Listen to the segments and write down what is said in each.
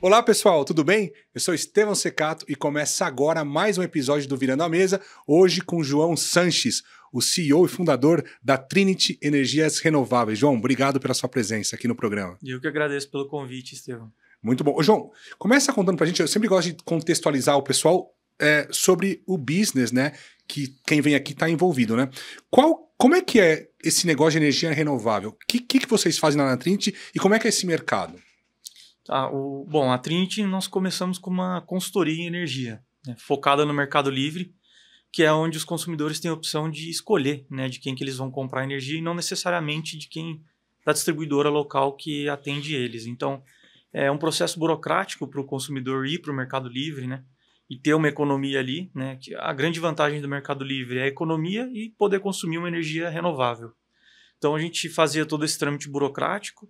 Olá pessoal, tudo bem? Eu sou Estevão Secato e começa agora mais um episódio do Virando a Mesa, hoje com João Sanches, o CEO e fundador da Trinity Energias Renováveis. João, obrigado pela sua presença aqui no programa. Eu que agradeço pelo convite, Estevão. Muito bom. Ô, João, começa contando pra gente, eu sempre gosto de contextualizar o pessoal sobre o business, né, que quem vem aqui está envolvido, né? Como é que é esse negócio de energia renovável? O que vocês fazem lá na Trinity e como é que é esse mercado? Bom, a Trinity nós começamos com uma consultoria em energia, né, focada no Mercado Livre, que é onde os consumidores têm a opção de escolher, né, de quem que eles vão comprar energia e não necessariamente de quem da distribuidora local que atende eles. Então, é um processo burocrático para o consumidor ir para o Mercado Livre, né, e ter uma economia ali, né, que a grande vantagem do Mercado Livre é a economia e poder consumir uma energia renovável. Então, a gente fazia todo esse trâmite burocrático,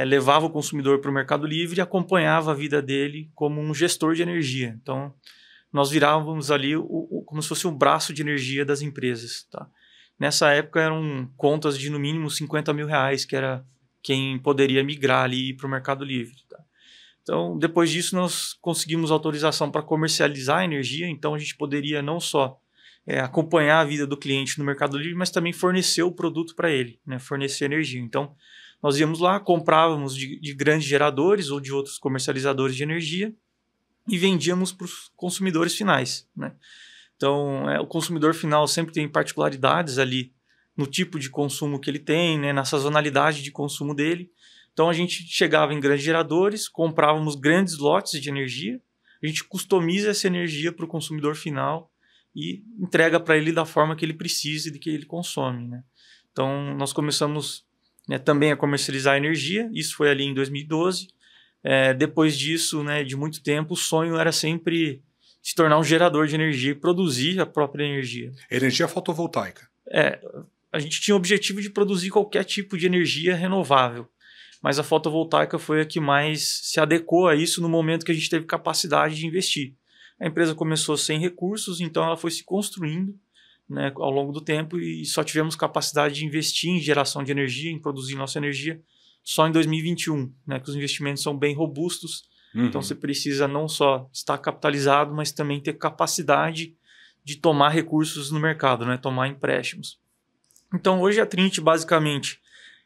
levava o consumidor para o Mercado Livre e acompanhava a vida dele como um gestor de energia. Então, nós virávamos ali como se fosse um braço de energia das empresas. Tá? Nessa época eram contas de no mínimo R$50 mil, que era quem poderia migrar ali para o Mercado Livre. Tá? Então, depois disso, nós conseguimos autorização para comercializar a energia. Então, a gente poderia não só acompanhar a vida do cliente no Mercado Livre, mas também fornecer o produto para ele, né? Fornecer energia. Então, nós íamos lá, comprávamos de grandes geradores ou de outros comercializadores de energia e vendíamos para os consumidores finais, né? Então, o consumidor final sempre tem particularidades ali no tipo de consumo que ele tem, né? Na sazonalidade de consumo dele. Então, a gente chegava em grandes geradores, comprávamos grandes lotes de energia, a gente customiza essa energia para o consumidor final e entrega para ele da forma que ele precisa e de que ele consome, né? Então, nós começamos também a comercializar energia, isso foi ali em 2012. Depois disso, né, de muito tempo, o sonho era sempre se tornar um gerador de energia e produzir a própria energia. Energia fotovoltaica. A gente tinha o objetivo de produzir qualquer tipo de energia renovável, mas a fotovoltaica foi a que mais se adequou a isso no momento que a gente teve capacidade de investir. A empresa começou sem recursos, então ela foi se construindo, né, ao longo do tempo, e só tivemos capacidade de investir em geração de energia, em produzir nossa energia, só em 2021, né, que os investimentos são bem robustos. Então você precisa não só estar capitalizado, mas também ter capacidade de tomar recursos no mercado, né, tomar empréstimos. Então hoje a Trinity basicamente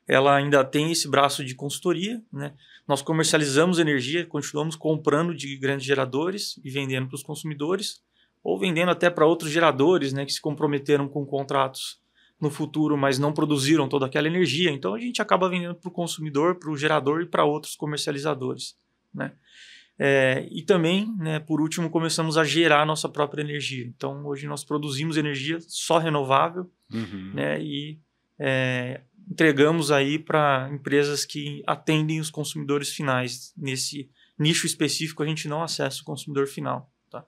ela ainda tem esse braço de consultoria, né? Nós comercializamos energia, continuamos comprando de grandes geradores e vendendo para os consumidores, ou vendendo até para outros geradores, né, que se comprometeram com contratos no futuro, mas não produziram toda aquela energia. Então a gente acaba vendendo para o consumidor, para o gerador e para outros comercializadores, né? E também, né, por último, começamos a gerar nossa própria energia. Então hoje nós produzimos energia só renovável, né, e entregamos aí para empresas que atendem os consumidores finais. Nesse nicho específico a gente não acessa o consumidor final. Tá.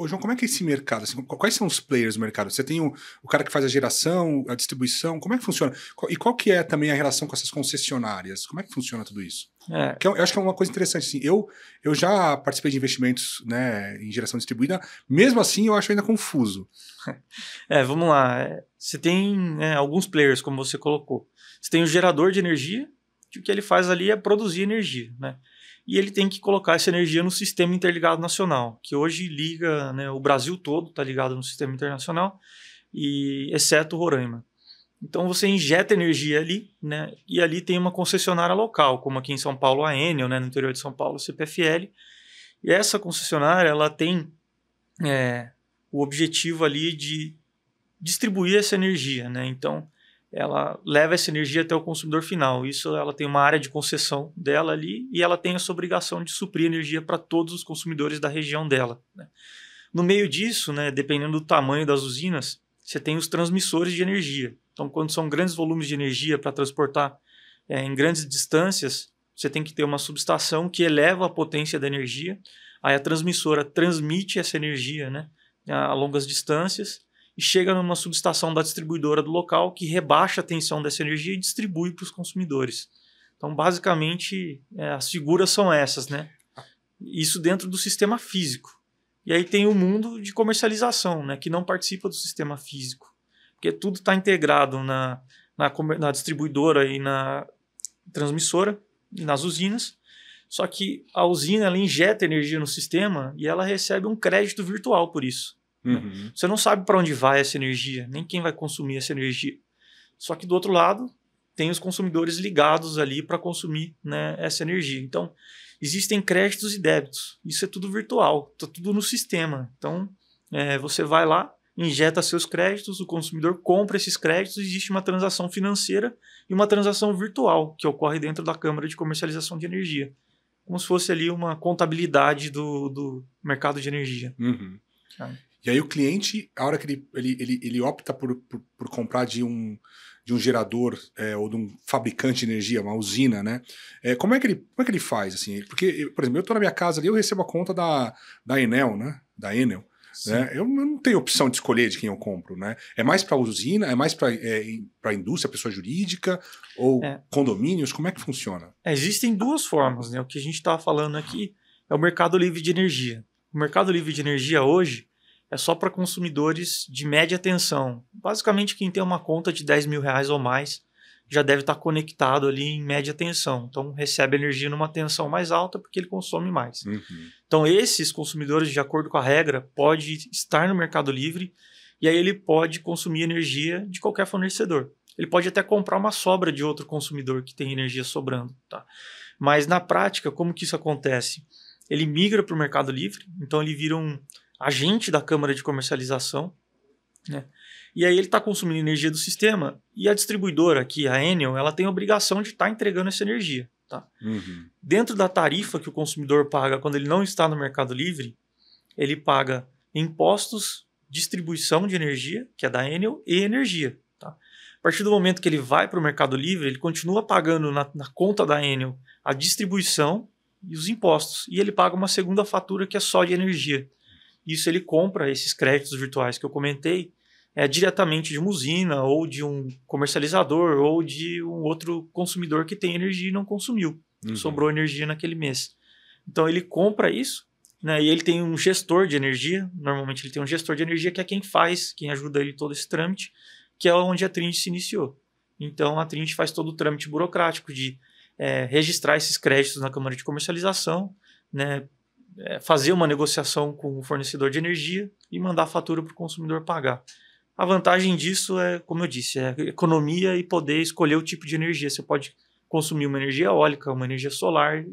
João, como é que é esse mercado? Assim, quais são os players do mercado? Você tem o cara que faz a geração, a distribuição, como é que funciona? E qual que é também a relação com essas concessionárias? Como é que funciona tudo isso? Eu acho que é uma coisa interessante. Assim, eu já participei de investimentos, né, em geração distribuída, mesmo assim eu acho ainda confuso. Vamos lá. Você tem, né, alguns players, como você colocou. Você tem o gerador de energia, que o que ele faz ali é produzir energia, né? E ele tem que colocar essa energia no Sistema Interligado Nacional, que hoje liga, né, o Brasil todo, está ligado no Sistema Internacional, exceto Roraima. Então você injeta energia ali, né, e ali tem uma concessionária local, como aqui em São Paulo a Enel, né, no interior de São Paulo, a CPFL. E essa concessionária ela tem o objetivo ali de distribuir essa energia, né? Então ela leva essa energia até o consumidor final. Isso, ela tem uma área de concessão dela ali e ela tem essa obrigação de suprir energia para todos os consumidores da região dela, né? No meio disso, né, dependendo do tamanho das usinas, você tem os transmissores de energia. Então, quando são grandes volumes de energia para transportar em grandes distâncias, você tem que ter uma subestação que eleva a potência da energia. Aí a transmissora transmite essa energia, né, a longas distâncias, e chega numa subestação da distribuidora do local que rebaixa a tensão dessa energia e distribui para os consumidores. Então, basicamente, as figuras são essas, né? Isso dentro do sistema físico. E aí tem o mundo de comercialização, né, que não participa do sistema físico, porque tudo está integrado na distribuidora e na transmissora, e nas usinas. Só que a usina ela injeta energia no sistema e ela recebe um crédito virtual por isso. Uhum. Você não sabe para onde vai essa energia, nem quem vai consumir essa energia. Só que do outro lado, tem os consumidores ligados ali para consumir, né, essa energia. Então, existem créditos e débitos. Isso é tudo virtual, está tudo no sistema. Então, você vai lá, injeta seus créditos, o consumidor compra esses créditos, existe uma transação financeira e uma transação virtual que ocorre dentro da Câmara de Comercialização de Energia. Como se fosse ali uma contabilidade do mercado de energia. Uhum. E aí o cliente, a hora que ele opta por comprar de um gerador ou de um fabricante de energia, uma usina, né? Como é que ele faz? Assim? Porque, por exemplo, eu estou na minha casa ali, eu recebo a conta da Enel, né? Da Enel. Né? Eu não tenho opção de escolher de quem eu compro, né? É mais para usina, é mais para indústria, pessoa jurídica ou condomínios? Como é que funciona? Existem duas formas, né? O que a gente está falando aqui é o mercado livre de energia. O mercado livre de energia hoje é só para consumidores de média tensão. Basicamente, quem tem uma conta de R$10 mil ou mais já deve estar conectado ali em média tensão. Então, recebe energia numa tensão mais alta porque ele consome mais. Uhum. Então, esses consumidores, de acordo com a regra, pode estar no mercado livre e aí ele pode consumir energia de qualquer fornecedor. Ele pode até comprar uma sobra de outro consumidor que tem energia sobrando. Tá? Mas, na prática, como que isso acontece? Ele migra para o mercado livre, então ele vira um agente da Câmara de Comercialização, né? E aí ele está consumindo energia do sistema e a distribuidora aqui, a Enel, ela tem a obrigação de estar entregando essa energia. Tá? Uhum. Dentro da tarifa que o consumidor paga quando ele não está no mercado livre, ele paga impostos, distribuição de energia, que é da Enel, e energia. Tá? A partir do momento que ele vai para o mercado livre, ele continua pagando na conta da Enel a distribuição e os impostos. E ele paga uma segunda fatura que é só de energia. Isso ele compra esses créditos virtuais que eu comentei diretamente de uma usina ou de um comercializador ou de um outro consumidor que tem energia e não consumiu. Uhum. Sobrou energia naquele mês. Então ele compra isso, né, e ele tem um gestor de energia. Normalmente ele tem um gestor de energia que é quem ajuda ele todo esse trâmite, que é onde a Trinity se iniciou. Então a Trinity faz todo o trâmite burocrático de registrar esses créditos na Câmara de Comercialização, né, fazer uma negociação com o fornecedor de energia e mandar a fatura para o consumidor pagar. A vantagem disso é, como eu disse, economia e poder escolher o tipo de energia. Você pode consumir uma energia eólica, uma energia solar,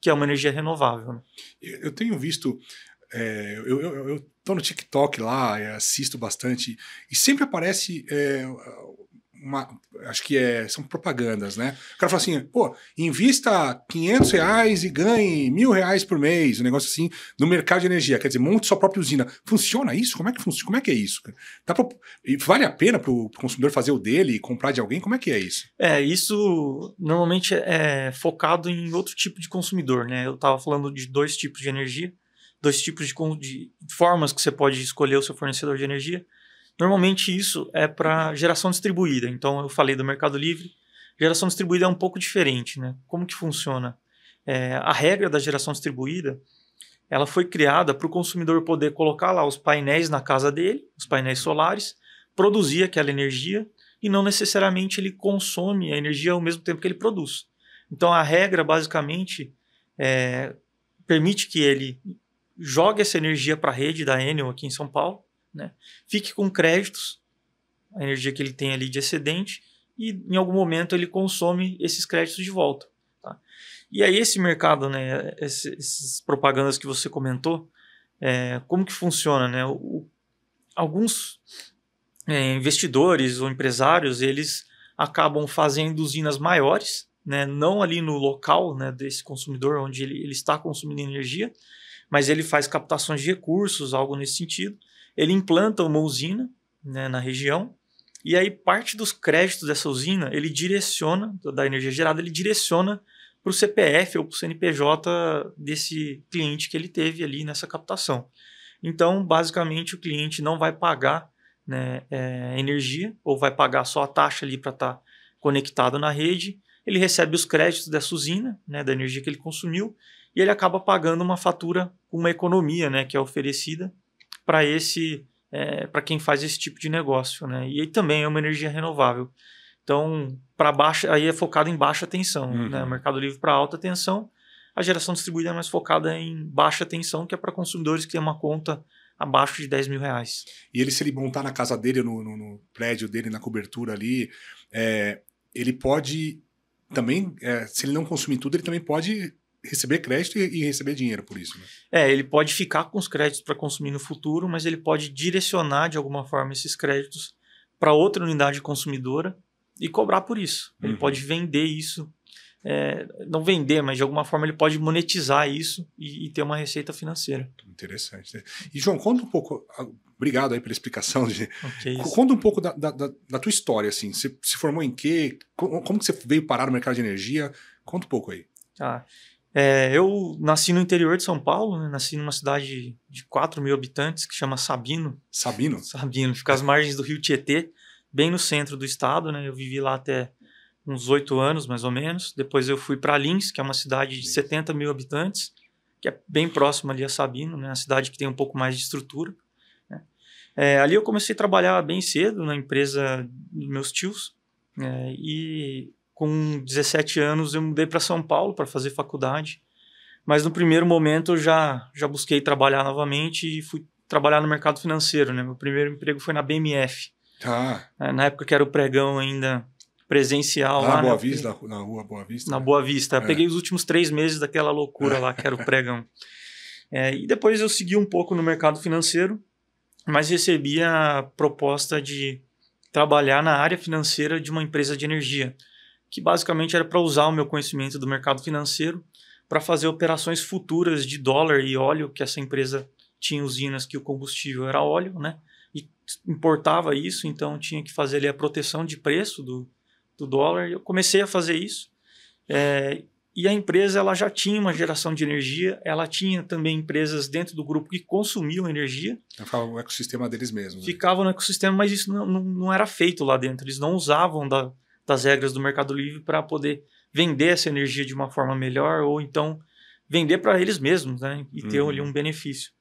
que é uma energia renovável. Né? Eu tenho visto, eu estou no TikTok lá, assisto bastante, e sempre aparece acho que são propagandas, né? O cara fala assim, pô, invista R$500 e ganhe R$1.000 por mês, um negócio assim, no mercado de energia, quer dizer, monte sua própria usina. Funciona isso? Como é que funciona? Como é que é isso? Vale a pena para o consumidor fazer o dele e comprar de alguém? Como é que é isso? Isso normalmente é focado em outro tipo de consumidor, né? Eu estava falando de dois tipos de energia, dois tipos de formas que você pode escolher o seu fornecedor de energia. Normalmente isso é para geração distribuída. Então eu falei do Mercado Livre. Geração distribuída é um pouco diferente, né? Como que funciona? A regra da geração distribuída, ela foi criada para o consumidor poder colocar lá os painéis na casa dele, os painéis solares, produzir aquela energia e não necessariamente ele consome a energia ao mesmo tempo que ele produz. Então a regra basicamente permite que ele jogue essa energia para a rede da Enel aqui em São Paulo, né? Fique com créditos, a energia que ele tem ali de excedente, e em algum momento ele consome esses créditos de volta. Tá? E aí esse mercado, né, essas propagandas que você comentou, como que funciona? Né? Alguns investidores ou empresários, eles acabam fazendo usinas maiores, né, não ali no local, né, desse consumidor onde ele está consumindo energia, mas ele faz captações de recursos, algo nesse sentido. Ele implanta uma usina, né, na região, e aí parte dos créditos dessa usina, ele direciona, da energia gerada, ele direciona para o CPF ou para o CNPJ desse cliente que ele teve ali nessa captação. Então, basicamente, o cliente não vai pagar, né, energia, ou vai pagar só a taxa ali para estar conectado na rede. Ele recebe os créditos dessa usina, né, da energia que ele consumiu, e ele acaba pagando uma fatura com uma economia, né, que é oferecida para quem faz esse tipo de negócio, né? E aí também é uma energia renovável. Então, para baixa, aí é focado em baixa tensão, né? O Mercado Livre para alta tensão, A geração distribuída é mais focada em baixa tensão, que é para consumidores que têm uma conta abaixo de R$ 10.000. E se ele montar na casa dele, no prédio dele, na cobertura ali, ele pode também, se ele não consumir tudo, ele também pode receber crédito e receber dinheiro por isso, né? Ele pode ficar com os créditos para consumir no futuro, mas ele pode direcionar de alguma forma esses créditos para outra unidade consumidora e cobrar por isso. Ele pode vender isso, não vender, mas de alguma forma ele pode monetizar isso e ter uma receita financeira. Interessante. E João, conta um pouco, obrigado aí pela explicação. Conta um pouco da tua história, assim. Você se formou em quê? Como que você veio parar no mercado de energia? Conta um pouco aí. Eu nasci no interior de São Paulo, né? Nasci numa cidade de 4.000 habitantes que chama Sabino. Sabino? Sabino, fica às margens do rio Tietê, bem no centro do estado, né? Eu vivi lá até uns 8 anos, mais ou menos. Depois eu fui para Lins, que é uma cidade de 70.000 habitantes, que é bem próximo ali a Sabino, né? Uma cidade que tem um pouco mais de estrutura, né? Ali eu comecei a trabalhar bem cedo na empresa dos meus tios, e com 17 anos eu mudei para São Paulo para fazer faculdade, mas no primeiro momento eu já busquei trabalhar novamente e fui trabalhar no mercado financeiro, né? Meu primeiro emprego foi na BMF, na época que era o pregão ainda presencial. Lá na Boa Vista, na rua Boa Vista? Na Boa Vista. Eu peguei os últimos 3 meses daquela loucura lá que era o pregão. E depois eu segui um pouco no mercado financeiro, mas recebi a proposta de trabalhar na área financeira de uma empresa de energia, que basicamente era para usar o meu conhecimento do mercado financeiro para fazer operações futuras de dólar e óleo, que essa empresa tinha usinas que o combustível era óleo, né? E importava isso, então tinha que fazer ali a proteção de preço do dólar. Eu comecei a fazer isso. E a empresa ela já tinha uma geração de energia, ela tinha também empresas dentro do grupo que consumiam energia. Ficava o ecossistema deles mesmos. Ficava no ecossistema, mas isso não era feito lá dentro. Eles não usavam das regras do Mercado Livre para poder vender essa energia de uma forma melhor ou então vender para eles mesmos, né? E ter ali um benefício.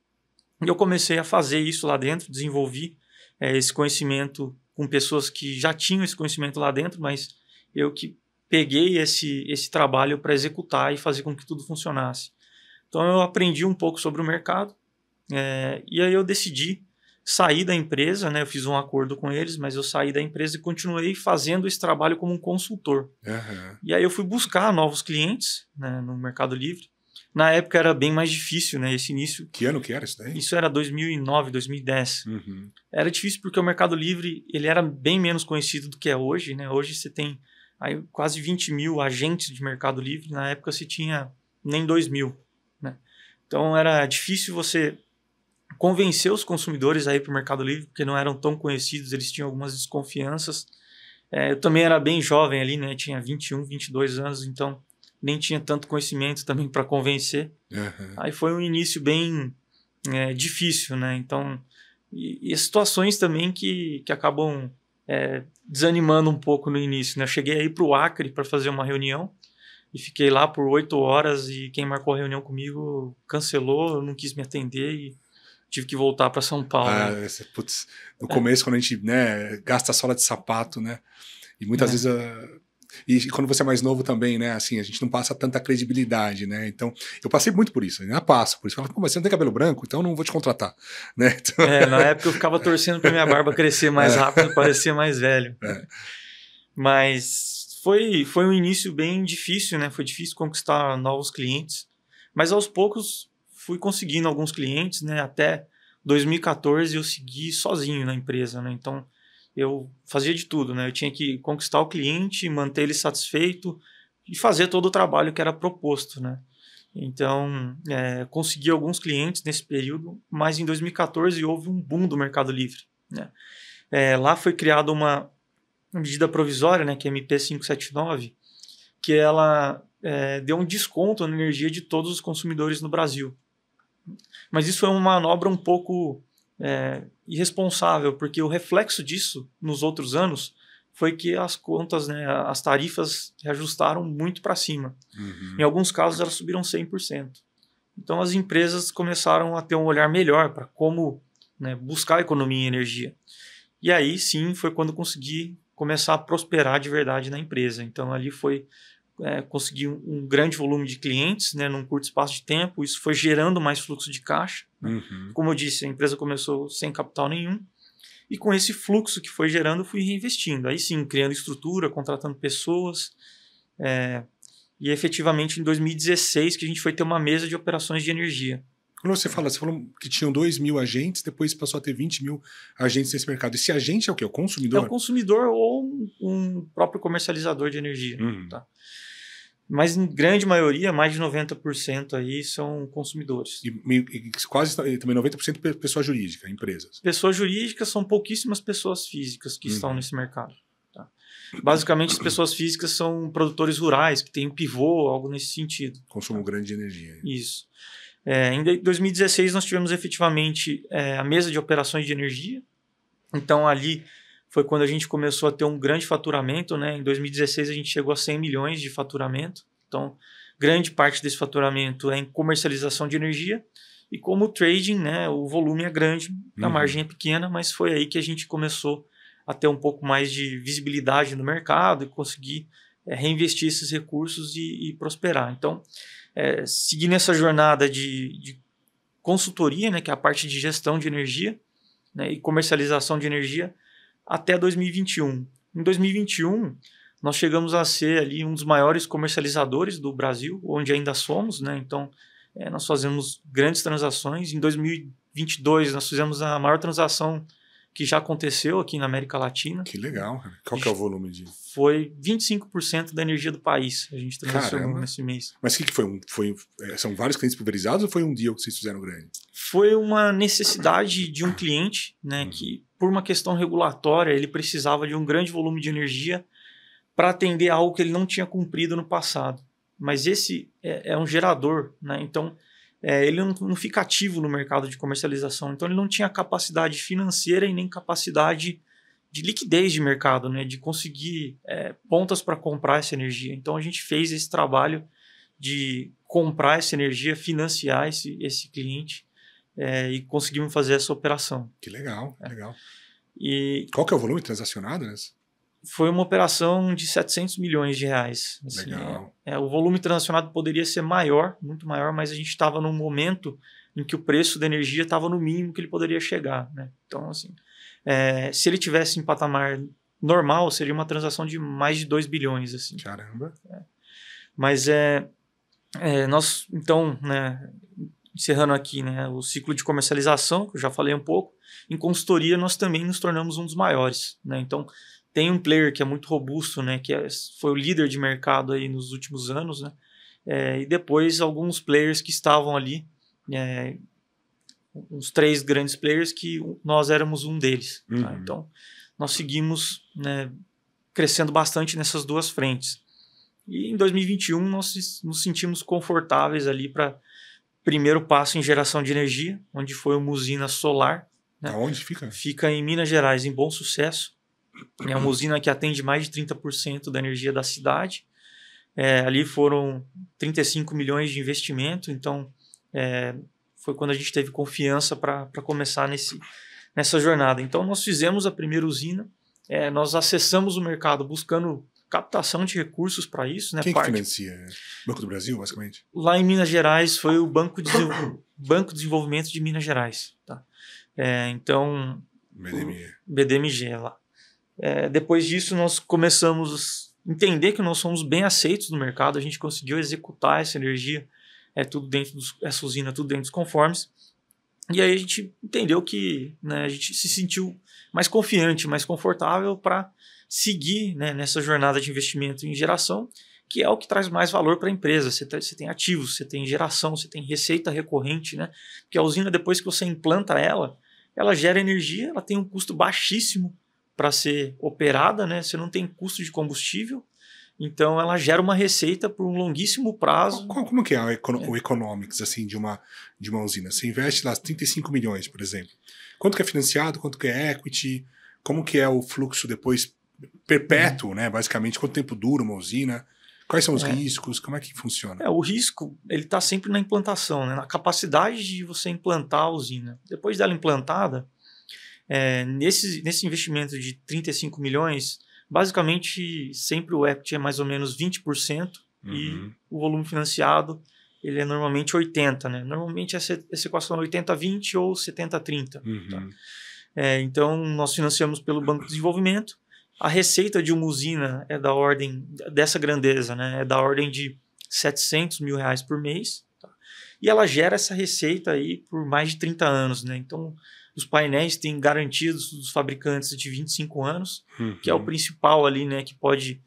E eu comecei a fazer isso lá dentro, desenvolvi esse conhecimento com pessoas que já tinham esse conhecimento lá dentro, mas eu que peguei esse trabalho para executar e fazer com que tudo funcionasse. Então eu aprendi um pouco sobre o mercado, e aí eu decidi saí da empresa, né? Eu fiz um acordo com eles, mas eu saí da empresa e continuei fazendo esse trabalho como um consultor. E aí eu fui buscar novos clientes, né, no Mercado Livre. Na época era bem mais difícil, né, esse início. Que ano que era isso daí? Isso era 2009, 2010. Era difícil porque o Mercado Livre ele era bem menos conhecido do que é hoje, né? Hoje você tem aí quase 20.000 agentes de Mercado Livre. Na época se tinha nem 2.000, né? Então era difícil você convencer os consumidores a ir para o Mercado Livre, porque não eram tão conhecidos, eles tinham algumas desconfianças. Eu também era bem jovem ali, né? Tinha 21, 22 anos, então nem tinha tanto conhecimento também para convencer. Aí foi um início bem difícil, né? Então, e situações também que acabam desanimando um pouco no início, né? Eu cheguei aí para o Acre para fazer uma reunião e fiquei lá por 8 horas e quem marcou a reunião comigo cancelou, não quis me atender e tive que voltar para São Paulo. Putz, no começo, quando a gente, né, gasta a sola de sapato, né? E muitas vezes... E quando você é mais novo também, né? Assim, a gente não passa tanta credibilidade, né? Então, eu passei muito por isso, ainda passo por isso. Eu falava, mas você não tem cabelo branco, então eu não vou te contratar, né? Então... na época eu ficava torcendo para minha barba crescer mais rápido, parecer mais velho. Mas foi um início bem difícil, né? Foi difícil conquistar novos clientes. Mas aos poucos fui conseguindo alguns clientes, né? Até 2014 eu segui sozinho na empresa, né? Então eu fazia de tudo, né? Eu tinha que conquistar o cliente, manter ele satisfeito e fazer todo o trabalho que era proposto, né? Então consegui alguns clientes nesse período, mas em 2014 houve um boom do Mercado Livre, né? Lá foi criada uma medida provisória, né? Que é MP 579, que ela deu um desconto na energia de todos os consumidores no Brasil. Mas isso foi uma manobra um pouco irresponsável, porque o reflexo disso nos outros anos foi que as contas, né, as tarifas reajustaram muito para cima. Em alguns casos elas subiram 100%. Então as empresas começaram a ter um olhar melhor para como, né, buscar economia em energia. E aí sim foi quando consegui começar a prosperar de verdade na empresa. Então ali foi consegui um grande volume de clientes, né, num curto espaço de tempo. Isso foi gerando mais fluxo de caixa. Uhum. Como eu disse, a empresa começou sem capital nenhum. E com esse fluxo que foi gerando, eu fui reinvestindo. Aí sim, criando estrutura, contratando pessoas. E efetivamente em 2016 que a gente foi ter uma mesa de operações de energia. Quando você falou que tinham 2.000 agentes, depois passou a ter 20.000 agentes nesse mercado. Esse agente é o quê? O consumidor? É o consumidor ou um próprio comercializador de energia. Uhum. Tá? Mas em grande maioria, mais de 90% aí são consumidores. E quase também 90% pessoa jurídica, empresas. Pessoas jurídicas são pouquíssimas pessoas físicas que estão nesse mercado. Tá? Basicamente, as pessoas físicas são produtores rurais, que têm um pivô, algo nesse sentido. Consumo grande de energia. Isso. Em 2016, nós tivemos efetivamente a mesa de operações de energia. Então, ali foi quando a gente começou a ter um grande faturamento, né? Em 2016, a gente chegou a 100 milhões de faturamento. Então, grande parte desse faturamento é em comercialização de energia. E como o trading, né, o volume é grande, a margem é pequena, mas foi aí que a gente começou a ter um pouco mais de visibilidade no mercado e conseguir reinvestir esses recursos e prosperar. Então, seguir nessa jornada de consultoria, né, que é a parte de gestão de energia, né, e comercialização de energia, até 2021. Em 2021, nós chegamos a ser ali um dos maiores comercializadores do Brasil, onde ainda somos, né? Então, nós fazemos grandes transações. Em 2022, nós fizemos a maior transação que já aconteceu aqui na América Latina. Que legal. Qual que é o volume de... Foi 25% da energia do país. A gente transacionou nesse mês. Mas o que foi? São vários clientes pulverizados ou foi um deal que vocês fizeram grande? Foi uma necessidade de um cliente, né, que, por uma questão regulatória, ele precisava de um grande volume de energia para atender algo que ele não tinha cumprido no passado. Mas esse é um gerador, né? Então ele não fica ativo no mercado de comercialização. Então ele não tinha capacidade financeira e nem capacidade de liquidez de mercado, né? De conseguir pontas para comprar essa energia. Então a gente fez esse trabalho de comprar essa energia, financiar esse cliente e conseguimos fazer essa operação. Que legal, legal. E qual que é o volume transacionado nessa? Foi uma operação de 700 milhões de reais. Assim, legal. O volume transacionado poderia ser maior, muito maior, mas a gente estava num momento em que o preço da energia estava no mínimo que ele poderia chegar, né? Então, assim, se ele tivesse em patamar normal, seria uma transação de mais de 2 bilhões. Assim. Caramba! Mas nós, então, né, encerrando aqui, né, o ciclo de comercialização, que eu já falei um pouco, em consultoria nós também nos tornamos um dos maiores, né? Então, tem um player que é muito robusto, né, que foi o líder de mercado aí nos últimos anos, né, e depois alguns players que estavam ali, uns 3 grandes players que nós éramos um deles. Tá? Então, nós seguimos, né, crescendo bastante nessas duas frentes. E em 2021 nós nos sentimos confortáveis ali para primeiro passo em geração de energia, onde foi uma usina solar. Né? Aonde fica? Fica em Minas Gerais, em Bom Sucesso. É uma usina que atende mais de 30% da energia da cidade. Ali foram 35 milhões de investimento, então foi quando a gente teve confiança para começar nessa jornada. Então nós fizemos a primeira usina, nós acessamos o mercado buscando captação de recursos para isso. Né? Quem que financia? Banco do Brasil, basicamente? Lá em Minas Gerais foi o Banco de Desenvolvimento de Minas Gerais. Tá? Então, BDMG lá. Depois disso, nós começamos a entender que nós somos bem aceitos no mercado, a gente conseguiu executar essa energia, essa usina, tudo dentro dos conformes. E aí a gente entendeu que, né, a gente se sentiu mais confiante, mais confortável para seguir, né, nessa jornada de investimento em geração, que é o que traz mais valor para a empresa. Você tem ativos, você tem geração, você tem receita recorrente, né? Porque a usina, depois que você implanta ela gera energia, ela tem um custo baixíssimo para ser operada, né? Você não tem custo de combustível, então ela gera uma receita por um longuíssimo prazo. Como que é o economics assim, de uma usina? Você investe lá 35 milhões, por exemplo. Quanto que é financiado, quanto que é equity, como que é o fluxo depois perpétuo, né? Basicamente, quanto tempo dura uma usina, quais são os riscos, como é que funciona? O risco ele está sempre na implantação, né? Na capacidade de você implantar a usina. Depois dela implantada, nesse investimento de 35 milhões, basicamente sempre o equity é mais ou menos 20%, e o volume financiado ele é normalmente 80, né? Normalmente essa equação é 80-20 ou 70-30. Tá? Então, nós financiamos pelo Banco de Desenvolvimento. A receita de uma usina é da ordem dessa grandeza, né? É da ordem de R$700 mil por mês. Tá? E ela gera essa receita aí por mais de 30 anos, né? Então, os painéis têm garantidos dos fabricantes de 25 anos, que é o principal ali, né? Que pode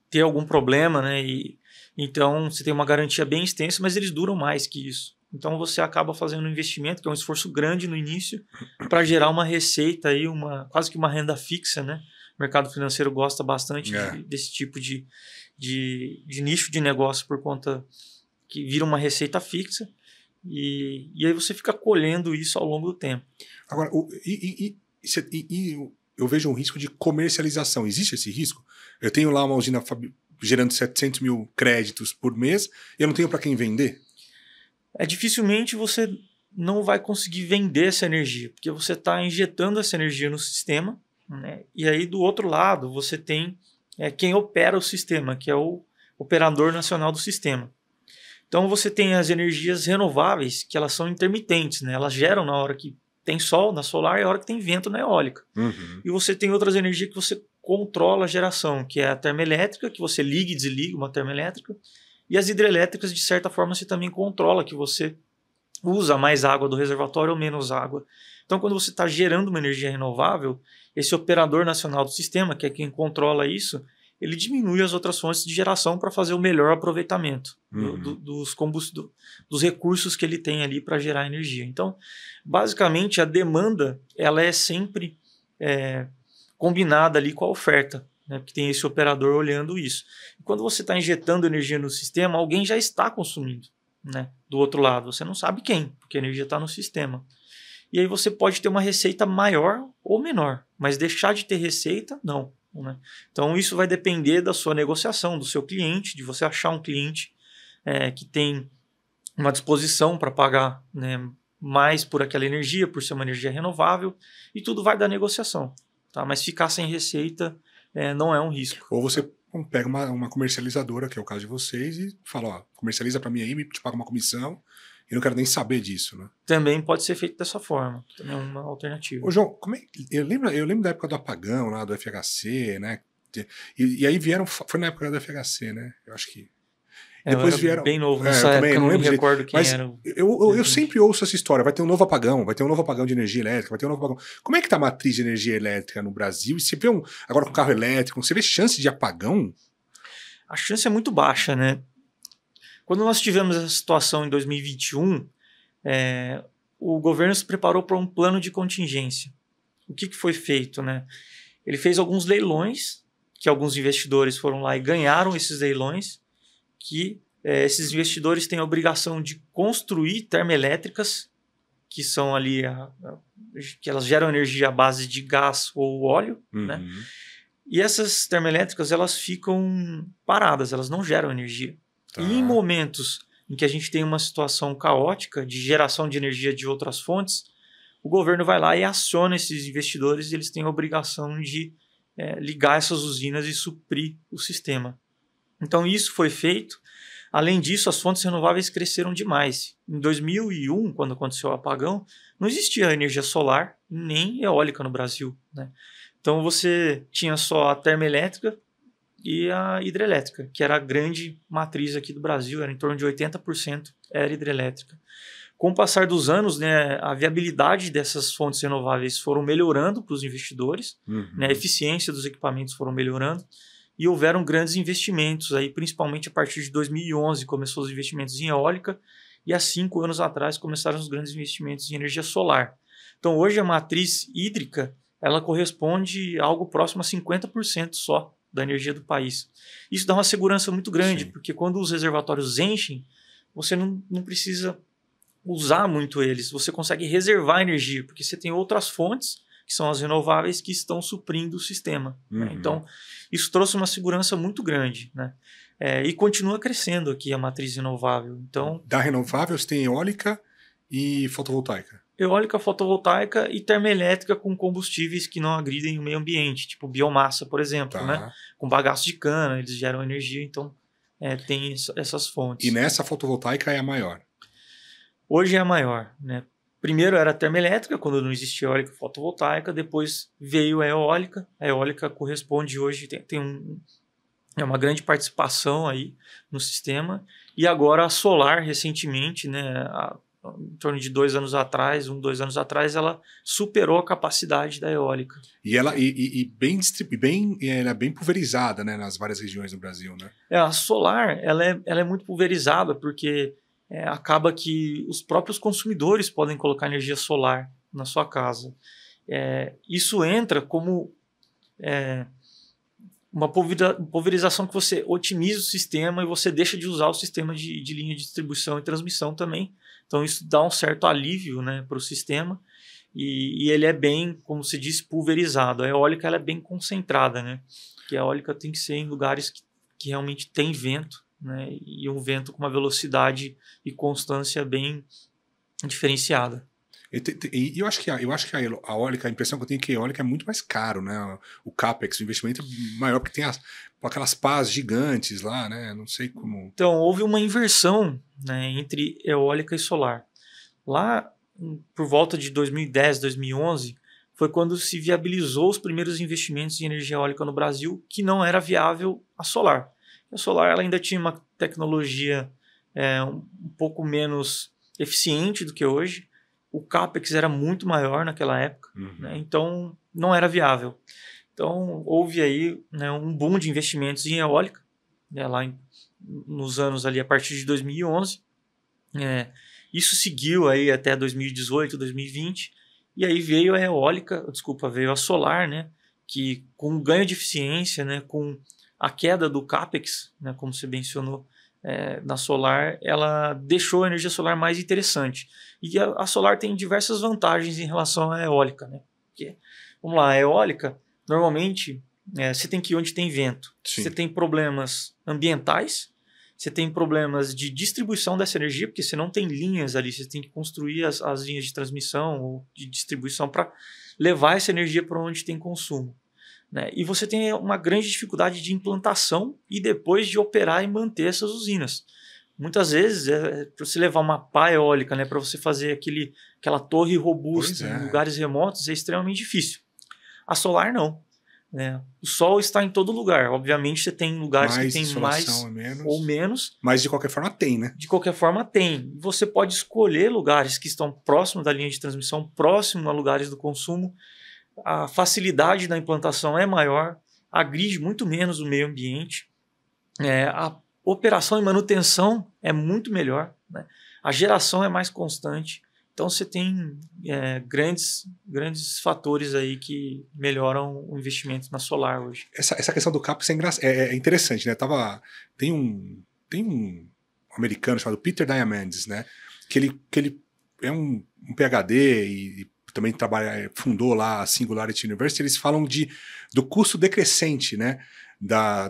ter algum problema, né? Então, você tem uma garantia bem extensa, mas eles duram mais que isso. Então, você acaba fazendo um investimento, que é um esforço grande no início, para gerar uma receita, aí, quase que uma renda fixa, né? O mercado financeiro gosta bastante desse tipo de nicho de negócio, por conta que vira uma receita fixa. E aí você fica colhendo isso ao longo do tempo. Agora, eu vejo um risco de comercialização. Existe esse risco? Eu tenho lá uma usina gerando 700 mil créditos por mês e eu não tenho para quem vender? Dificilmente você não vai conseguir vender essa energia, porque você está injetando essa energia no sistema, né? E aí do outro lado você tem quem opera o sistema, que é o operador nacional do sistema. Então você tem as energias renováveis, que elas são intermitentes, né? Elas geram na hora que tem sol na solar e na hora que tem vento na eólica. E você tem outras energias que você controla a geração, que é a termoelétrica, que você liga e desliga uma termoelétrica, e as hidrelétricas, de certa forma, você também controla, que você usa mais água do reservatório ou menos água. Então, quando você está gerando uma energia renovável, esse operador nacional do sistema, que é quem controla isso, ele diminui as outras fontes de geração para fazer o melhor aproveitamento dos recursos que ele tem ali para gerar energia. Então, basicamente, a demanda ela é sempre combinada ali com a oferta, né? Porque tem esse operador olhando isso. E quando você está injetando energia no sistema, alguém já está consumindo, né? Do outro lado. Você não sabe quem, porque a energia está no sistema. E aí você pode ter uma receita maior ou menor, mas deixar de ter receita, não. Né? Então isso vai depender da sua negociação, do seu cliente, de você achar um cliente que tem uma disposição para pagar, né, mais por aquela energia, por ser uma energia renovável, e tudo vai da negociação. Tá? Mas ficar sem receita não é um risco. Ou você pega uma comercializadora, que é o caso de vocês, e fala, ó, comercializa para mim aí, te paga uma comissão, e não quero nem saber disso, né? Também pode ser feito dessa forma. Também é uma alternativa. Ô, João, eu lembro da época do apagão lá, do FHC, né? E aí vieram... Foi na época do FHC, né? Eu acho que... Depois eu era bem novo nessa época, eu não me recordo quem era. Eu sempre ouço essa história, vai ter um novo apagão de energia elétrica, vai ter um novo apagão. Como é que tá a matriz de energia elétrica no Brasil? E você vê agora com carro elétrico, você vê chance de apagão? A chance é muito baixa, né? Quando nós tivemos essa situação em 2021, o governo se preparou para um plano de contingência. O que foi feito, né? Ele fez alguns leilões, que alguns investidores foram lá e ganharam esses leilões, que esses investidores têm a obrigação de construir termoelétricas, que são ali, que elas geram energia à base de gás ou óleo, né? E essas termoelétricas, elas ficam paradas, elas não geram energia. Tá. E em momentos em que a gente tem uma situação caótica de geração de energia de outras fontes, o governo vai lá e aciona esses investidores e eles têm a obrigação de ligar essas usinas e suprir o sistema. Então isso foi feito. Além disso, as fontes renováveis cresceram demais. Em 2001, quando aconteceu o apagão, não existia energia solar nem eólica no Brasil, né? Então você tinha só a termoelétrica e a hidrelétrica, que era a grande matriz aqui do Brasil, era em torno de 80% era hidrelétrica. Com o passar dos anos, né, a viabilidade dessas fontes renováveis foram melhorando para os investidores, né, a eficiência dos equipamentos foram melhorando, e houveram grandes investimentos, aí, principalmente a partir de 2011 começou os investimentos em eólica, e há 5 anos atrás começaram os grandes investimentos em energia solar. Então hoje a matriz hídrica ela corresponde a algo próximo a 50% só da energia do país. Isso dá uma segurança muito grande, sim, porque quando os reservatórios enchem, você não precisa usar muito eles, você consegue reservar energia, porque você tem outras fontes, que são as renováveis, que estão suprindo o sistema. Né? Então, isso trouxe uma segurança muito grande, né? E continua crescendo aqui a matriz renovável. Então, da renovável você tem eólica E fotovoltaica? Eólica, fotovoltaica e termoelétrica com combustíveis que não agridem o meio ambiente, tipo biomassa, por exemplo, né? Com bagaço de cana, eles geram energia, então tem essas fontes. E nessa fotovoltaica é a maior? Hoje é a maior, né? Primeiro era a termoelétrica, quando não existia eólica e fotovoltaica, depois veio a eólica. A eólica corresponde hoje, é uma grande participação aí no sistema. E agora a solar, recentemente, né, em torno de 2 anos atrás, 2 anos atrás, ela superou a capacidade da eólica. E ela ela é bem pulverizada, né, nas várias regiões do Brasil, né? A solar ela é muito pulverizada, porque acaba que os próprios consumidores podem colocar energia solar na sua casa. Isso entra como uma pulverização que você otimiza o sistema e você deixa de usar o sistema de linha de distribuição e transmissão também. Então isso dá um certo alívio, né, para o sistema e ele é bem, como se diz, pulverizado. A eólica ela é bem concentrada, né? Que a eólica tem que ser em lugares que realmente tem vento, né, e um vento com uma velocidade e constância bem diferenciada. E eu acho que a eólica, a impressão que eu tenho é que a eólica é muito mais caro, né? O CAPEX, o investimento é maior, porque tem aquelas pás gigantes lá, né? Não sei como... Então, houve uma inversão, né, entre eólica e solar. Lá, por volta de 2010, 2011, foi quando se viabilizou os primeiros investimentos em energia eólica no Brasil, que não era viável a solar. A solar ela ainda tinha uma tecnologia um pouco menos eficiente do que hoje. O CAPEX era muito maior naquela época, né? Então não era viável. Então houve aí, né, um boom de investimentos em eólica, né, lá nos anos ali a partir de 2011. Isso seguiu aí até 2018, 2020, e aí veio a eólica, veio a solar, né, que com ganho de eficiência, né, com a queda do CAPEX, né, como você mencionou, na solar, ela deixou a energia solar mais interessante. E a solar tem diversas vantagens em relação à eólica, né? Porque, vamos lá, a eólica, normalmente, você tem que ir onde tem vento. Sim. Você tem problemas ambientais, você tem problemas de distribuição dessa energia, porque você não tem linhas ali, você tem que construir as linhas de transmissão ou de distribuição para levar essa energia para onde tem consumo. Né? E você tem uma grande dificuldade de implantação e depois de operar e manter essas usinas. Muitas vezes, para você levar uma pá eólica, né, para você fazer aquela torre robusta em lugares remotos, é extremamente difícil. A solar não. Né? O sol está em todo lugar. Obviamente, você tem lugares que tem mais ou menos. Mas de qualquer forma tem, né? De qualquer forma tem. Você pode escolher lugares que estão próximos da linha de transmissão, próximo a lugares do consumo. A facilidade da implantação é maior, agride muito menos o meio ambiente, a operação e manutenção é muito melhor, né? A geração é mais constante. Então você tem grandes fatores aí que melhoram o investimento na solar hoje. Essa questão do CAPEX é interessante, né? Tem um americano chamado Peter Diamandis, né? Que ele é um PhD e também fundou lá a Singularity University. Eles falam do custo decrescente, né?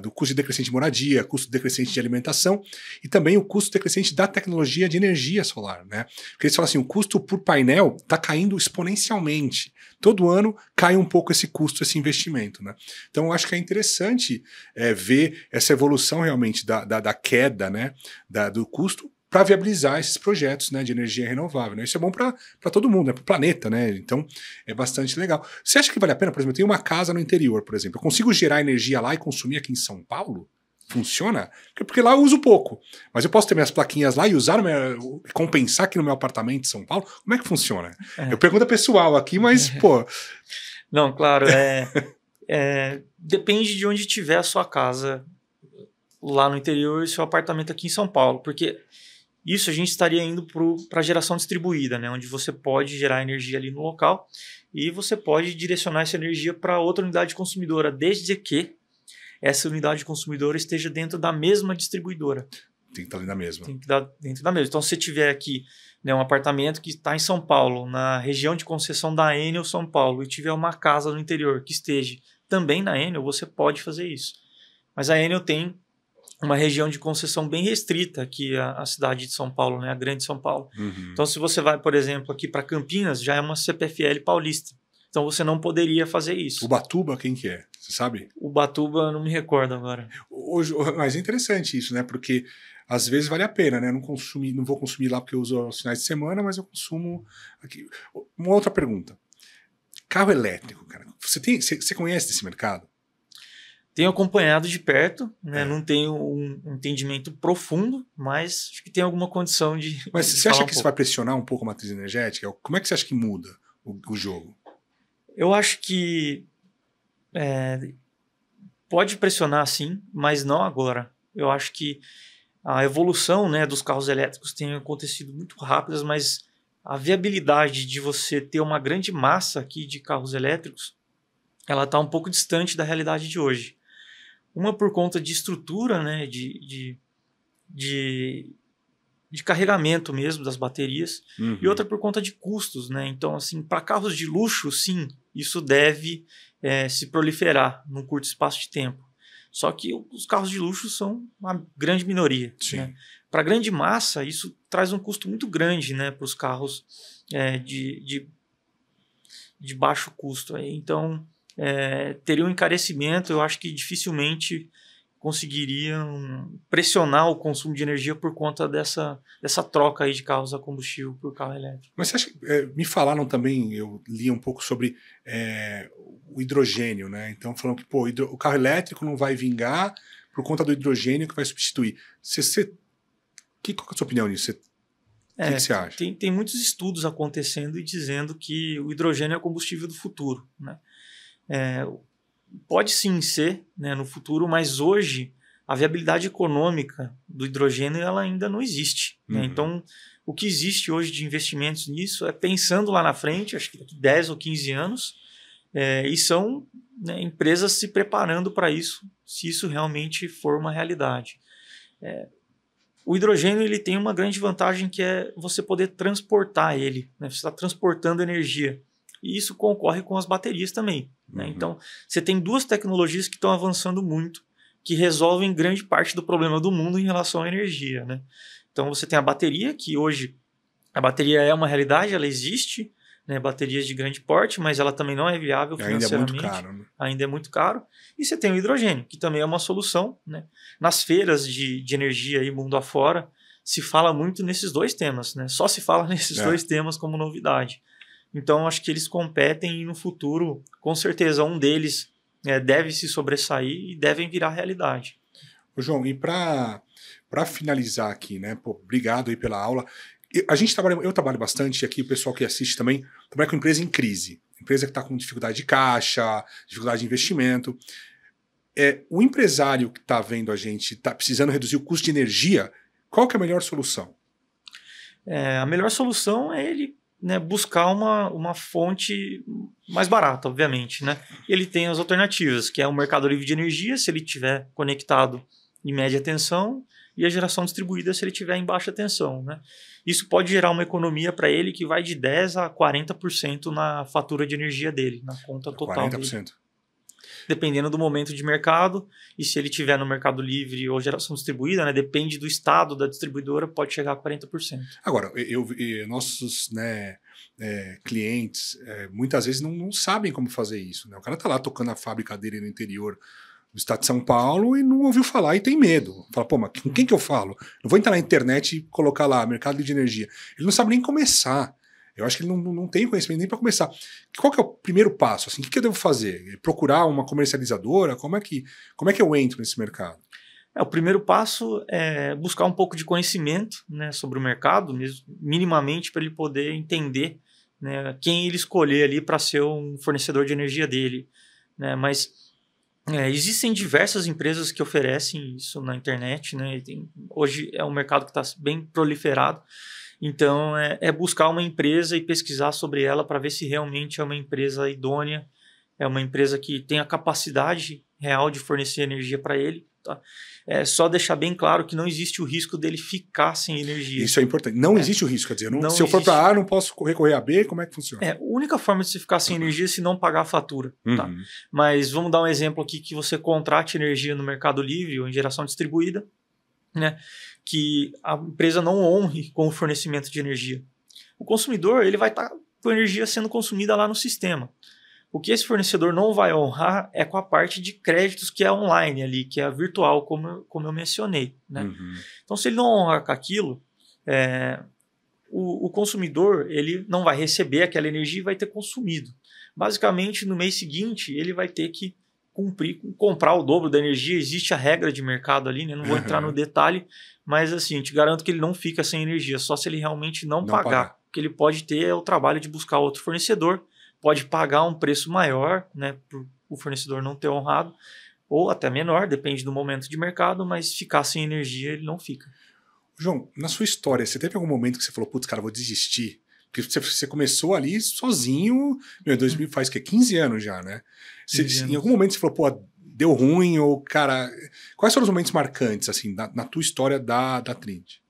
Do custo decrescente de moradia, custo decrescente de alimentação e também o custo decrescente da tecnologia de energia solar, né? Porque eles falam assim, o custo por painel está caindo exponencialmente. Todo ano cai um pouco esse custo, esse investimento, né? Então eu acho que é interessante ver essa evolução realmente da queda, né? Do custo para viabilizar esses projetos, né, de energia renovável, né? Isso é bom para todo mundo, né, para o planeta, né? Então é bastante legal. Você acha que vale a pena, por exemplo, eu tenho uma casa no interior, por exemplo, eu consigo gerar energia lá e consumir aqui em São Paulo? Funciona? Porque lá eu uso pouco, mas eu posso ter minhas plaquinhas lá e usar compensar aqui no meu apartamento em São Paulo? Como é que funciona? Eu pergunta pessoal aqui, mas pô. Não, claro, depende de onde tiver a sua casa lá no interior e seu apartamento aqui em São Paulo, porque isso a gente estaria indo para a geração distribuída, né, onde você pode gerar energia ali no local e você pode direcionar essa energia para outra unidade consumidora, desde que essa unidade consumidora esteja dentro da mesma distribuidora. Tem que estar dentro da mesma. Tem que estar dentro da mesma. Então, se você tiver aqui, né, um apartamento que está em São Paulo, na região de concessão da Enel São Paulo, e tiver uma casa no interior que esteja também na Enel, você pode fazer isso. Mas a Enel tem uma região de concessão bem restrita aqui, a cidade de São Paulo, né, a grande São Paulo. Então, se você vai, por exemplo, aqui para Campinas, já é uma CPFL paulista. Então, você não poderia fazer isso. Ubatuba, quem que é? Você sabe? Ubatuba, não me recordo agora. Hoje, mas é interessante isso, né? Porque às vezes vale a pena, né? Não vou consumir lá porque eu uso aos finais de semana, mas eu consumo aqui. Uma outra pergunta. Carro elétrico, cara. Você conhece desse mercado? Tenho acompanhado de perto, né? Não tenho um entendimento profundo, mas acho que tem alguma condição de. Mas você acha que isso vai pressionar um pouco a matriz energética? Como é que você acha que muda o jogo? Eu acho que pode pressionar sim, mas não agora. Eu acho que a evolução, né, dos carros elétricos tem acontecido muito rápidas, mas a viabilidade de você ter uma grande massa aqui de carros elétricos, ela está um pouco distante da realidade de hoje. Uma por conta de estrutura, né, de carregamento mesmo das baterias, e outra por conta de custos, né? Então, assim, para carros de luxo, sim, isso deve se proliferar num curto espaço de tempo. Só que os carros de luxo são uma grande minoria. Né? Para a grande massa, isso traz um custo muito grande, né, para os carros de baixo custo. Então, teria um encarecimento, eu acho que dificilmente conseguiriam pressionar o consumo de energia por conta dessa troca aí de carros a combustível por carro elétrico. Mas você acha que, me falaram também, eu li um pouco sobre o hidrogênio, né? Então falam que o carro elétrico não vai vingar por conta do hidrogênio que vai substituir. Qual é a sua opinião nisso? O que você acha? Tem muitos estudos acontecendo e dizendo que o hidrogênio é o combustível do futuro, né? Pode sim ser, né, no futuro, mas hoje a viabilidade econômica do hidrogênio ela ainda não existe. Né? Então, o que existe hoje de investimentos nisso é pensando lá na frente, acho que daqui 10 ou 15 anos, e são, né, empresas se preparando para isso, se isso realmente for uma realidade. O hidrogênio ele tem uma grande vantagem que é você poder transportar ele, né? Você está transportando energia. E isso concorre com as baterias também. Né? Então, você tem duas tecnologias que estão avançando muito, que resolvem grande parte do problema do mundo em relação à energia. Né? Então, você tem a bateria, que hoje a bateria é uma realidade, ela existe, né? Baterias de grande porte, mas ela também não é viável financeiramente. Ainda é muito caro. Né? Ainda é muito caro. E você tem o hidrogênio, que também é uma solução. Né? Nas feiras de energia aí, mundo afora, se fala muito nesses dois temas. Né? Só se fala nesses dois temas como novidade. Então, acho que eles competem e no futuro, com certeza, um deles deve se sobressair e devem virar realidade. Ô, João, e para finalizar aqui, né? Obrigado aí pela aula. Eu trabalho bastante, aqui o pessoal que assiste também, trabalha com empresa em crise. Empresa que está com dificuldade de caixa, dificuldade de investimento. O empresário que está vendo a gente, está precisando reduzir o custo de energia, qual que é a melhor solução? A melhor solução é ele, né, buscar uma fonte mais barata, obviamente. Né? Ele tem as alternativas, que é o mercado livre de energia, se ele estiver conectado em média tensão, e a geração distribuída se ele estiver em baixa tensão. Né? Isso pode gerar uma economia para ele que vai de 10% a 40% na fatura de energia dele, na conta total 40%. dele. Dependendo do momento de mercado, e se ele estiver no mercado livre ou geração distribuída, né, depende do estado da distribuidora, pode chegar a 40%. Agora, nossos clientes muitas vezes não sabem como fazer isso. Né? O cara está lá tocando a fábrica dele no interior do estado de São Paulo e não ouviu falar e tem medo. Fala, pô, mas com quem que eu falo? Não vou entrar na internet e colocar lá mercado de energia. Ele não sabe nem começar. Eu acho que ele não tem conhecimento nem para começar. Qual que é o primeiro passo? Assim, o que eu devo fazer? Procurar uma comercializadora? Como é que eu entro nesse mercado? O primeiro passo é buscar um pouco de conhecimento, né, sobre o mercado, mesmo, minimamente, para ele poder entender, né, quem ele escolher ali para ser um fornecedor de energia dele. Né? Mas existem diversas empresas que oferecem isso na internet. Né? Hoje é um mercado que está bem proliferado. Então, buscar uma empresa e pesquisar sobre ela para ver se realmente é uma empresa idônea, é uma empresa que tem a capacidade real de fornecer energia para ele. Tá? É só deixar bem claro que não existe o risco dele ficar sem energia. Isso é importante. Não existe o risco, quer dizer, se eu for para A, não posso recorrer a B, como é que funciona? A única forma de você ficar sem energia é se não pagar a fatura. Tá? Mas vamos dar um exemplo aqui que você contrate energia no Mercado Livre ou em geração distribuída, né, que a empresa não honre com o fornecimento de energia. O consumidor ele vai estar com a energia sendo consumida lá no sistema. O que esse fornecedor não vai honrar é com a parte de créditos que é online ali, que é virtual, como eu mencionei. Né? Então, se ele não honrar com aquilo, o consumidor ele não vai receber aquela energia e vai ter consumido. Basicamente, no mês seguinte, ele vai ter que comprar o dobro da energia. Existe a regra de mercado ali, né? Não vou entrar no detalhe, mas assim, te garanto que ele não fica sem energia, só se ele realmente não pagar. O que ele pode ter é o trabalho de buscar outro fornecedor, pode pagar um preço maior, né, para o fornecedor não ter honrado, ou até menor, depende do momento de mercado, mas ficar sem energia ele não fica. João, na sua história, você teve algum momento que você falou, putz, cara, vou desistir? Porque você começou ali sozinho, 2000 faz o quê? 15 anos já, né? Em algum momento você falou, pô, deu ruim, ou, cara, quais foram os momentos marcantes, assim, na tua história da Trinity?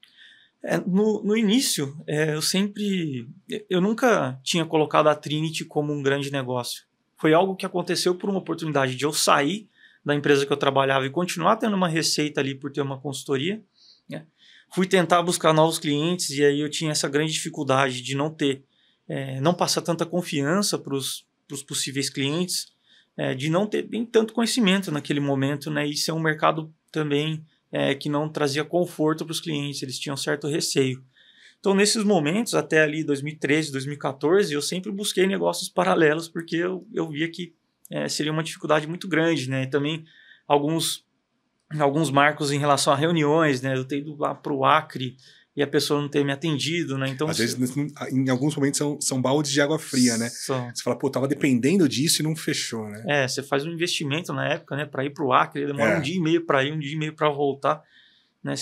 No início, eu nunca tinha colocado a Trinity como um grande negócio. Foi algo que aconteceu por uma oportunidade de eu sair da empresa que eu trabalhava e continuar tendo uma receita ali por ter uma consultoria, né? Fui tentar buscar novos clientes e aí eu tinha essa grande dificuldade de não passar tanta confiança para os possíveis clientes, de não ter nem tanto conhecimento naquele momento, né? E ser um mercado também que não trazia conforto para os clientes, eles tinham certo receio. Então, nesses momentos, até ali 2013, 2014, eu sempre busquei negócios paralelos, porque eu via que seria uma dificuldade muito grande, né? E também alguns marcos em relação a reuniões, né? Eu ter ido lá para o Acre e a pessoa não ter me atendido, né? Então, às vezes, em alguns momentos, são baldes de água fria, né? Você fala, pô, tava dependendo disso e não fechou, né? Você faz um investimento na época, né? Para ir para o Acre, demora um dia e meio para ir, um dia e meio para voltar. Né?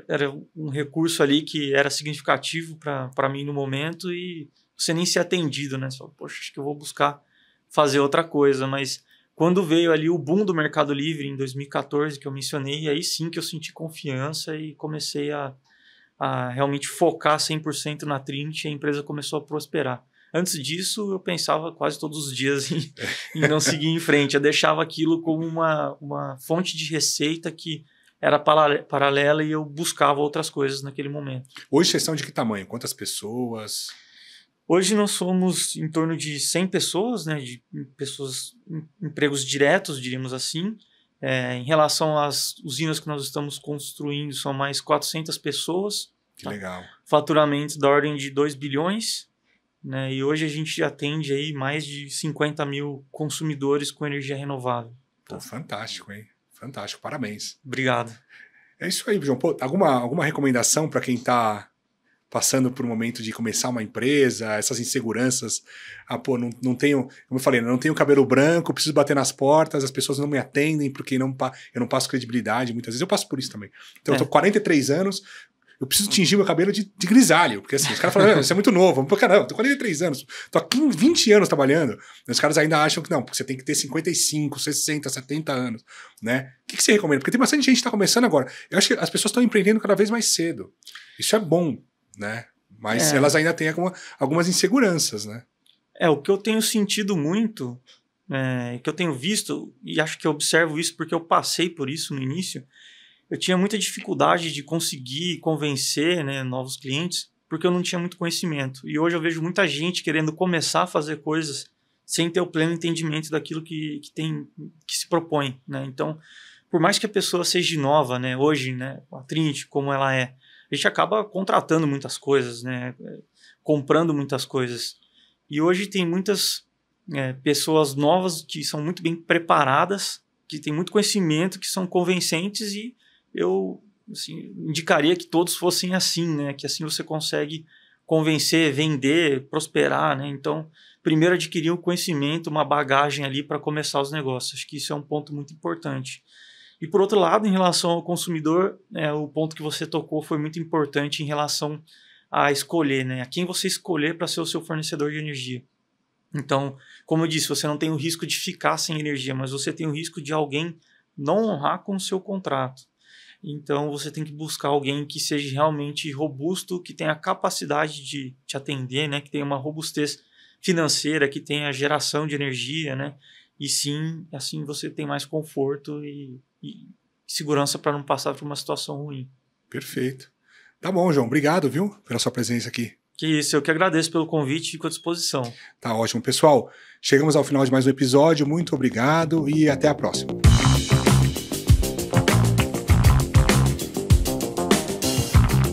Era um recurso ali que era significativo para mim no momento e você nem ser atendido, né? Você fala, poxa, acho que eu vou buscar fazer outra coisa, mas quando veio ali o boom do Mercado Livre em 2014, que eu mencionei, aí sim que eu senti confiança e comecei a realmente focar 100% na Trinity e a empresa começou a prosperar. Antes disso, eu pensava quase todos os dias em não seguir em frente. Eu deixava aquilo como uma fonte de receita que era paralela e eu buscava outras coisas naquele momento. Hoje vocês são de que tamanho? Quantas pessoas? Hoje nós somos em torno de 100 pessoas, né, de pessoas, empregos diretos, diríamos assim. Em relação às usinas que nós estamos construindo, são mais 400 pessoas. Que legal. Faturamento da ordem de 2 bilhões. Né, e hoje a gente atende aí mais de 50 mil consumidores com energia renovável. Pô, fantástico, hein? Fantástico, parabéns. Obrigado. É isso aí, João. Pô, alguma recomendação para quem está passando por um momento de começar uma empresa, essas inseguranças? Não tenho, como eu falei, não tenho cabelo branco, preciso bater nas portas, as pessoas não me atendem porque eu não passo credibilidade. Muitas vezes eu passo por isso também. Então eu tô com 43 anos, eu preciso tingir meu cabelo de grisalho, porque assim, os caras falam, você é muito novo. Caramba, tô com 43 anos, tô há 20 anos trabalhando. Os caras ainda acham que não, porque você tem que ter 55, 60, 70 anos, né? O que você recomenda? Porque tem bastante gente que tá começando agora. Eu acho que as pessoas estão empreendendo cada vez mais cedo. Isso é bom, né? Mas elas ainda têm algumas inseguranças, né? O que eu tenho sentido muito, que eu tenho visto, e acho que eu observo isso porque eu passei por isso no início, eu tinha muita dificuldade de conseguir convencer, né, novos clientes, porque eu não tinha muito conhecimento. E hoje eu vejo muita gente querendo começar a fazer coisas sem ter o pleno entendimento daquilo que se propõe, né? Então, por mais que a pessoa seja nova, né, hoje, né, a Trinity, como ela é, a gente acaba contratando muitas coisas, né, comprando muitas coisas. E hoje tem muitas pessoas novas que são muito bem preparadas, que têm muito conhecimento, que são convincentes e eu indicaria que todos fossem assim, né? Que assim você consegue convencer, vender, prosperar, né? Então, primeiro adquirir um conhecimento, uma bagagem ali para começar os negócios. Acho que isso é um ponto muito importante. E por outro lado, em relação ao consumidor, o ponto que você tocou foi muito importante em relação a escolher, né? A quem você escolher para ser o seu fornecedor de energia. Então, como eu disse, você não tem o risco de ficar sem energia, mas você tem o risco de alguém não honrar com o seu contrato. Então, você tem que buscar alguém que seja realmente robusto, que tenha a capacidade de te atender, né? Que tenha uma robustez financeira, que tenha geração de energia, né? E sim, assim você tem mais conforto e segurança para não passar por uma situação ruim. Perfeito. Tá bom, João. Obrigado, viu, pela sua presença aqui. Que isso, eu que agradeço pelo convite e fico à disposição. Tá ótimo. Pessoal, chegamos ao final de mais um episódio. Muito obrigado e até a próxima.